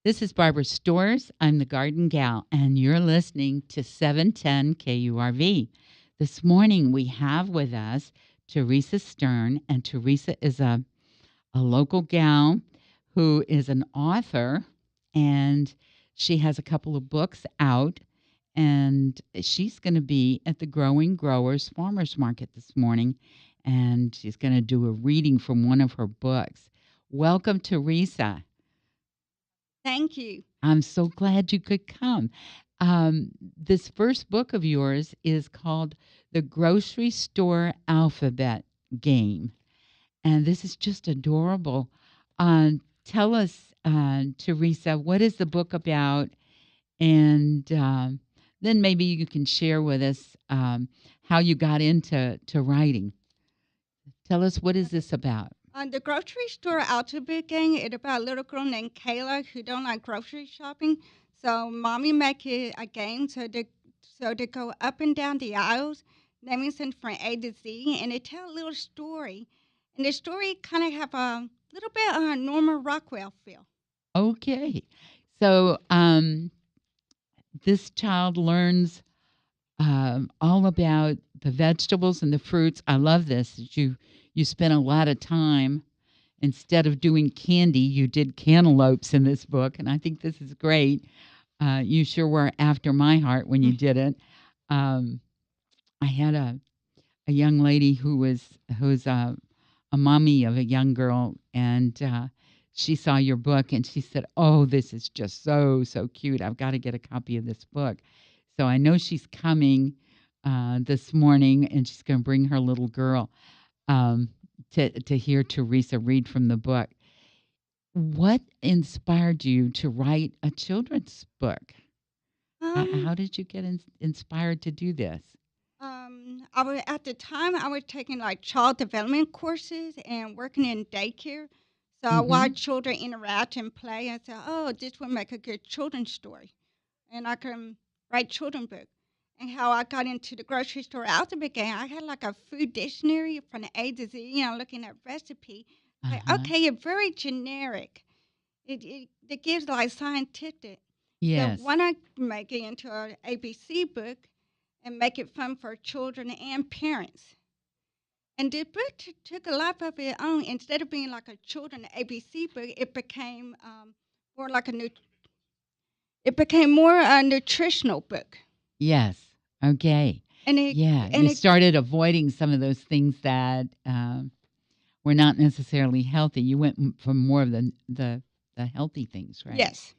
This is Barbara Storz. I'm the Garden Gal, and you're listening to 710 KURV. This morning we have with us Teresa Stern, and Teresa is a local gal who is an author, and she has a couple of books out, and she's going to be at the Growing Growers Farmers Market this morning, and she's going to do a reading from one of her books. Welcome, Teresa. Thank you. I'm so glad you could come. This first book of yours is called The Grocery Store Alphabet Game. And this is just adorable. Tell us, Teresa, what is the book about? And then maybe you can share with us how you got into writing. Tell us, what is this about? The grocery store alphabet game is about a little girl named Kayla who don't like grocery shopping. So mommy make it a game so they go up and down the aisles, naming things from A to Z, and they tell a little story. And the story kind of have a little bit of a Norman Rockwell feel. Okay. So this child learns all about the vegetables and the fruits. I love this. You spent a lot of time. Instead of doing candy, you did cantaloupes in this book, and I think this is great. You sure were after my heart when you did it. Um, I had a young lady who's a mommy of a young girl, and she saw your book, and she said, "Oh, this is just so cute. I've got to get a copy of this book." So I know she's coming this morning, and she's going to bring her little girl to hear Teresa read from the book. What inspired you to write a children's book? Um, How did you get inspired to do this? I was at the time I was taking like child development courses and working in daycare. So I Mm-hmm. watched children interact and play and said, "Oh, this would make a good children's story," and I can write children's book. And how I got into the grocery store alphabet game, I had like a food dictionary from the A to Z, looking at recipe. Like, Uh-huh. okay, it's very generic. It gives like scientific. So Yes. why not make it into an ABC book and make it fun for children and parents? And the book took a life of its own. Instead of being like a children ABC book, it became more like it became more a nutritional book. Yes. Okay. And it Yeah. and You it started avoiding some of those things that were not necessarily healthy. You went for more of the healthy things, right? yes.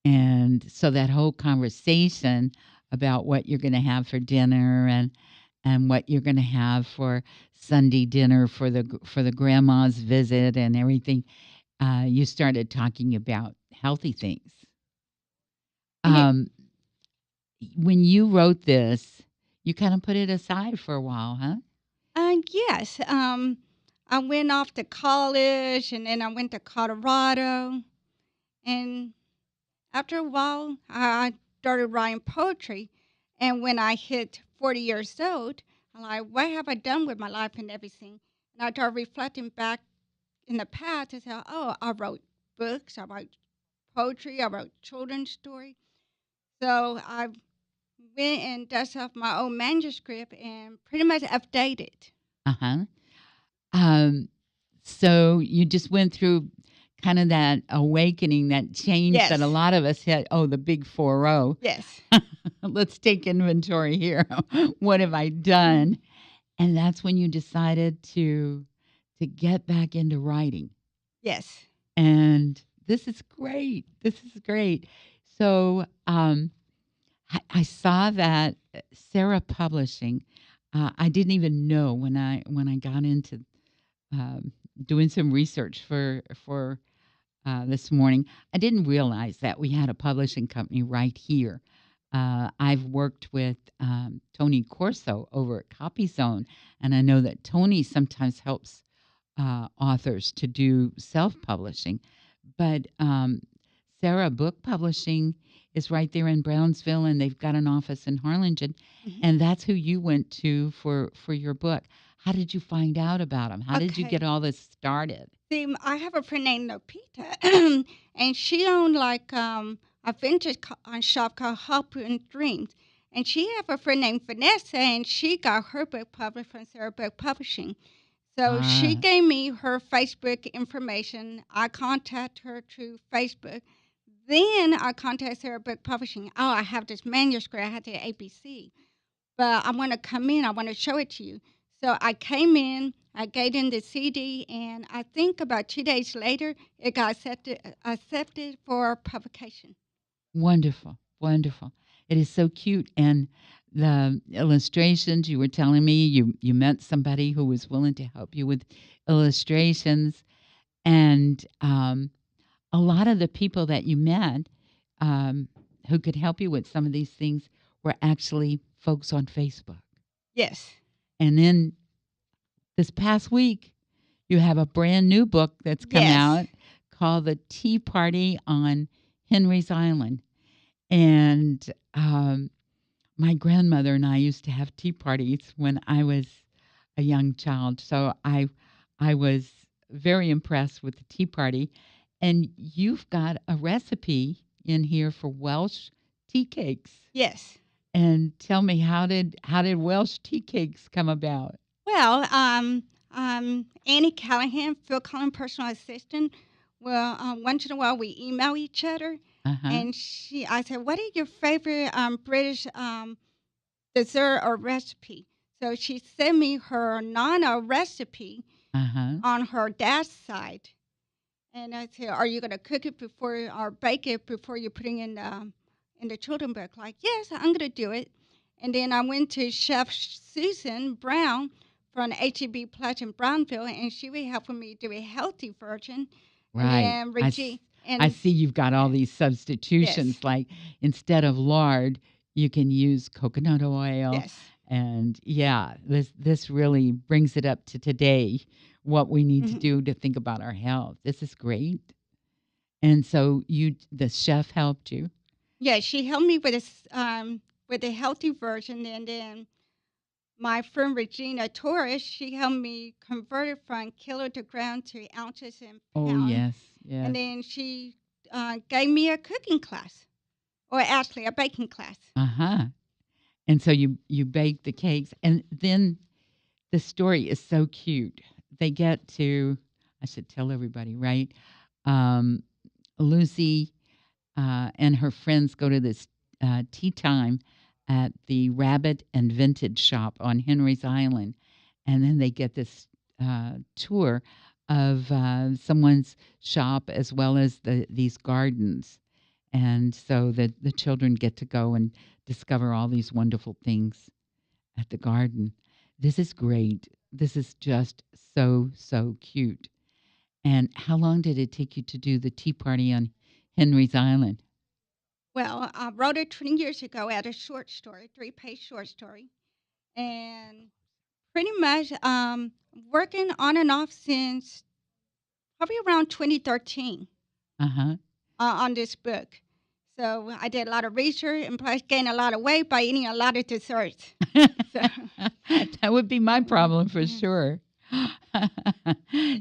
And so that whole conversation about what you're going to have for dinner and what you're going to have for Sunday dinner for the grandma's visit and everything, you started talking about healthy things. And it Um, when you wrote this, you kind of put it aside for a while, huh? yes. I went off to college and then I went to Colorado and after a while I started writing poetry and when I hit 40 years old, I'm like, what have I done with my life and everything? And I started reflecting back in the past and said, oh, I wrote books, I wrote poetry, I wrote children's story. So I went and dusted off my old manuscript and pretty much updated. Uh huh. Um, so you just went through kind of that awakening, that change that a Yes, lot of us had. Oh, the big 4-0. yes, Let's take inventory here. What have I done? And that's when you decided to get back into writing. yes. And this is great. This is great. So I saw that Sarah Publishing. I didn't even know when I got into um, doing some research for this morning. I didn't realize that we had a publishing company right here. I've worked with Tony Corso over at CopyZone, and I know that Tony sometimes helps authors to do self publishing. But Sarah Book Publishing is right there in Brownsville, and they've got an office in Harlingen, Mhm. and that's who you went to for your book. How did you find out about them? How did you Okay. get all this started? See, I have a friend named Lupita, and she owned like a shop called Hope and Dreams. And she have a friend named Vanessa, and she got her book published from Sarah Book Publishing. So she Ah, gave me her Facebook information. I contacted her through Facebook. Then I contacted Sarah Book Publishing. Oh, I have this manuscript. I had the ABC, but I want to come in. I want to show it to you. So I came in. I gave in the CD, and I think about 2 days later, it got accepted for publication. wonderful, wonderful. It is so cute. And the illustrations, you were telling me you met somebody who was willing to help you with illustrations. And a lot of the people that you met um, who could help you with some of these things were actually folks on Facebook. Yes, And then this past week, you have a brand new book that's come yes, out called The Tea Party on Henry's Island. And my grandmother and I used to have tea parties when I was a young child. So I was very impressed with the tea party. And you've got a recipe in here for Welsh tea cakes. yes. And tell me, how did Welsh tea cakes come about? Well, Annie Callahan, Phil Collins' personal assistant. Well, once in a while we email each other, Uh huh. and I said, "What is your favorite British dessert or recipe?" So she sent me her nana recipe Uh huh. on her dad's side, and I said, "Are you gonna cook it before or bake it before you put it in the children book?" Like, yes, I'm gonna do it. And then I went to Chef Susan Brown from HEB Plus in Brownville, and she was helping me do a healthy version. And Right. then I and see you've got all these yes, substitutions. Like instead of lard, you can use coconut oil. yes, And yeah, this really brings it up to today, what we need to hmm do to think about our health. This is great. And so the chef helped you. yeah. She helped me with a healthy version, and then my friend Regina Torres, she helped me convert it from kilo to gram to ounces and Oh pound. yes, And yes. then she gave me a cooking class, or actually a baking class. Uh-huh. And so you bake the cakes, and then the story is so cute. They get to, I should tell everybody, right? Um, Lucy and her friends go to this tea time at the Rabbit and Vintage Shop on Henry's Island, and then they get this tour of someone's shop as well as these gardens, and so the children get to go and discover all these wonderful things at the garden. This is great. This is just so cute. And how long did it take you to do the tea party on Henry's Island? Well, I wrote it 20 years ago as a short story, 3-page short story, and pretty much working on and off since probably around 2013 Uh huh. on this book. So I did a lot of research and plus gained a lot of weight by eating a lot of desserts. So, That would be my problem for mhm. sure.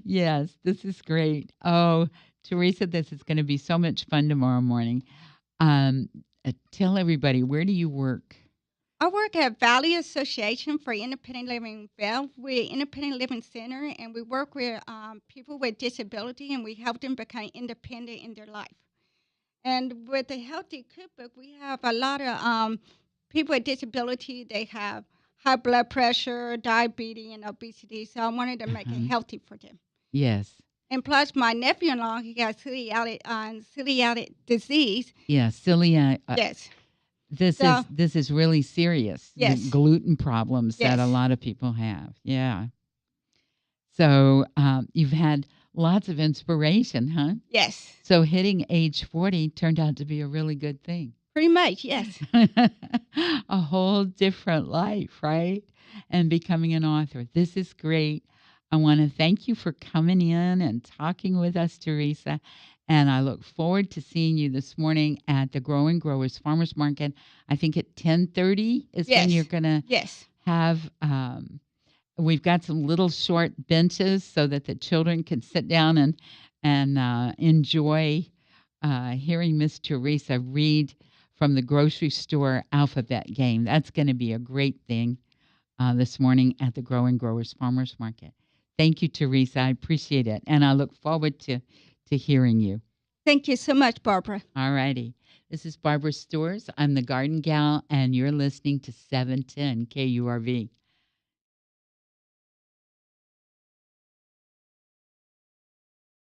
Yes, this is great. Oh, Teresa, this is going to be so much fun tomorrow morning. Um, Tell everybody, where do you work? I work at Valley Association for Independent Living Val. We're an independent living center, and we work with people with disability, and we help them become independent in their life. And with the Healthy Cookbook, we have a lot of people with disability. They have high blood pressure, diabetes, and obesity. So I wanted to make it Uh-huh. healthy for them. Yes. And plus, my nephew-in-law, he got celiac disease. Yeah, celiac. Yes. This is So, this is really serious. The yes, gluten problems that a yes, lot of people have. Yeah. So you've had lots of inspiration, huh? yes. So hitting age 40 turned out to be a really good thing. Pretty much, yes. A whole different life, right? And becoming an author. This is great. I want to thank you for coming in and talking with us, Teresa. And I look forward to seeing you this morning at the Growing Growers Farmers Market. I think at 10:30 is when you're Yes, going to yes, have we've got some little short benches so that the children can sit down and enjoy hearing Miss Teresa read from the grocery store alphabet game. That's going to be a great thing this morning at the Grow and Growers Farmers Market. Thank you, Teresa. I appreciate it. And I look forward to hearing you. Thank you so much, Barbara. All righty. This is Barbara Storz. I'm the Garden Gal, and you're listening to 710 KURV.